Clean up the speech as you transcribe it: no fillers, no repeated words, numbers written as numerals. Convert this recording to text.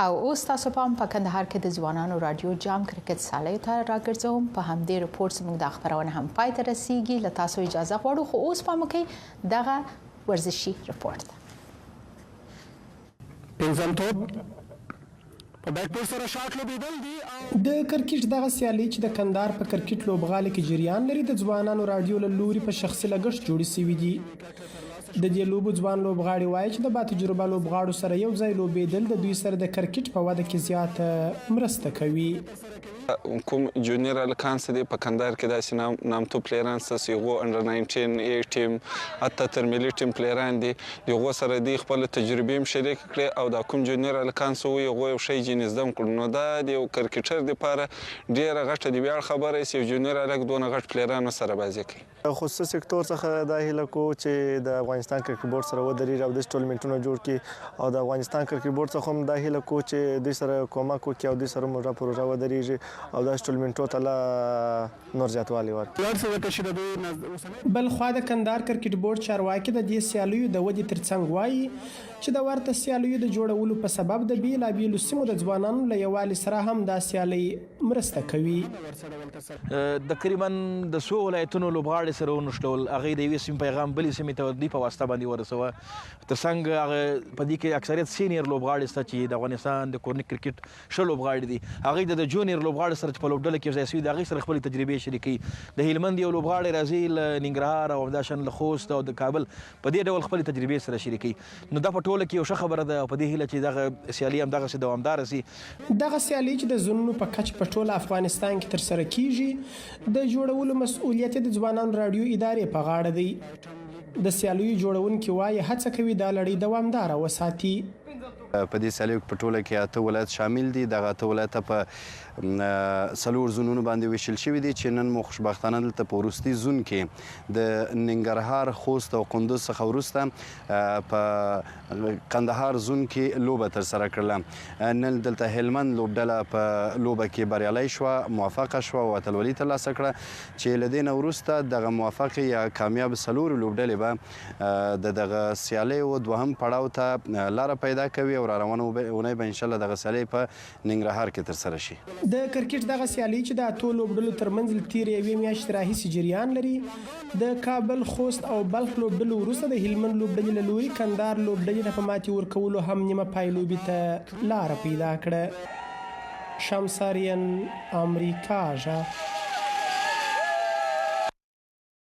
او اوس تاسو په کندهار کې د ځوانانو رادیو جام کرکټ سالیو ته راګرځوم. په همدې رپورټ زموږ د خبرونه هم پای ته رسیږي. له تاسو اجازه غواړو، خو اوس پام وکړئ دغه ورزشي رپورټ ته. پنځم توپ په بیک پوسټ سره شاټ لوبېدل دي. د کرکټ دغه سیالي چې د کندهار په کرکټ لوبغالي کې جریان لري، د ځوانانو رادیو له لوري په شخصي لګښت جوړې شوي دي. د دې لوبو ځوان لوبغاړي وایي چې د با تجربه لوبغاړو سره یو ځای لوبېدل د دوی سره د کرکټ په وده کې زیاته مرسته کوي. کوم جونیئر هلکان څه دي په کندهار کې داسې نامتو پلیران څه چې هغو انډر 19 اے ټیم حتی تر ملي ټیم پلیران دي، د هغو سره دوی خپله تجربې هم شریک کړې او دا کوم جونیئر هلکان څه وي هغو یو شی ځینې زده کړو. نو دا د یو کرکټر دپاره ډېره غټه د ویاړ خبره چې یو جونیئر هلک دونه غټ پلیرانو سره بازي کوي. خصوصي سکتور څخه دا هیله کوو چې د افغانستان کرکټ بورډ سره ودرېږي او داسې ټورنمنټونه جوړ کړي، او د افغانستان کرکټ بورډ څخه هم دا هیله کوو چې دوی سره کومک وکړي او دوی سره موږ پروژه ودرېږي او داسې ټورنمنټونو ته لا نور زیاتوالی ورکړي. بلخوا د کندهار کرکټ بورډ چارواکي د دې سیالیو د ودې ترڅنګ وایي چې د ورته سیالیو د جوړولو په سبب د بېلابېلو سیمو د ځوانانو له یووالي سره هم دا سیالۍ مرسته کوي. تقریبا د څو ولایتونو لوبغاړي سره ونښلول، هغوی د یوې سیمې پیغام بلې سیمې ته دوی په واسطه باندې ورسوه. ترڅنګ هغه په دې کې اکثریت سینیر لوبغاړي شته چې د افغانستان د کورني کرکټ ښه لوبغاړي دي. هغوی د جونیئر لوبغاړو سره چې په لوبډله کې ځای شوي د هغوی سره خپلې تجربې شریکوي. د هلمند یو لوبغاړی راځي له ننګرهار او همداشان له خوست او د کابل، په دې ډول خپلې تجربې سره شریکوي. نو دا په ټوله کې یو ښه خبره ده او په دې هیله چې دغه سیالي همدغسې دوامداره سي. دغه سیالي چې د زونونو په کچه په ټول افغانستان کې ترسره کیږي، د جوړولو مسؤلیت د ځوانانو رادیو ادارې په غاړه دی. د سیالیو جوړونکي وایي هڅه کوي دا لړۍ دوامداره وساتي. په دې سیالیو په ټوله کې 8 ولایت شامل دي. دغه 8 ولایت په 4 زونونو باندې ویشل شوي دي چې نن مو خوشبختانه دلته په وروستي زون کې د ننګرهار، خوست او کندوز څخه وروسته په کندهار زون کې لوبه ترسره کړله. نن دلته هلمند لوبډله په لوبه کې بریالۍ شوه، موفقه شوه او اتلولي ترلاسه کړه چې له دې نه وروسته دغه موفقې یا کامیاب 4 لوبډلې به د دغه سیالیو دوهم پړاو ته لاره پیدا کوي او را روانه اونۍ به انشاءالله دغه سیالۍ په ننګرهار کې ترسره شي. د کرکټ دغه سیالي چې د 8 لوبډلو ترمنځ له تېرې یوې میاشتې راهیسې جریان لري، د کابل، خوست او بلخ لوبډلو وروسته د هلمند لوبډلې له لوري کندهار لوبډلې ته په ماتې ورکولو هم نیمه پای لوبې ته لاره پیدا کړه. شمس آرین، امریکا غږ.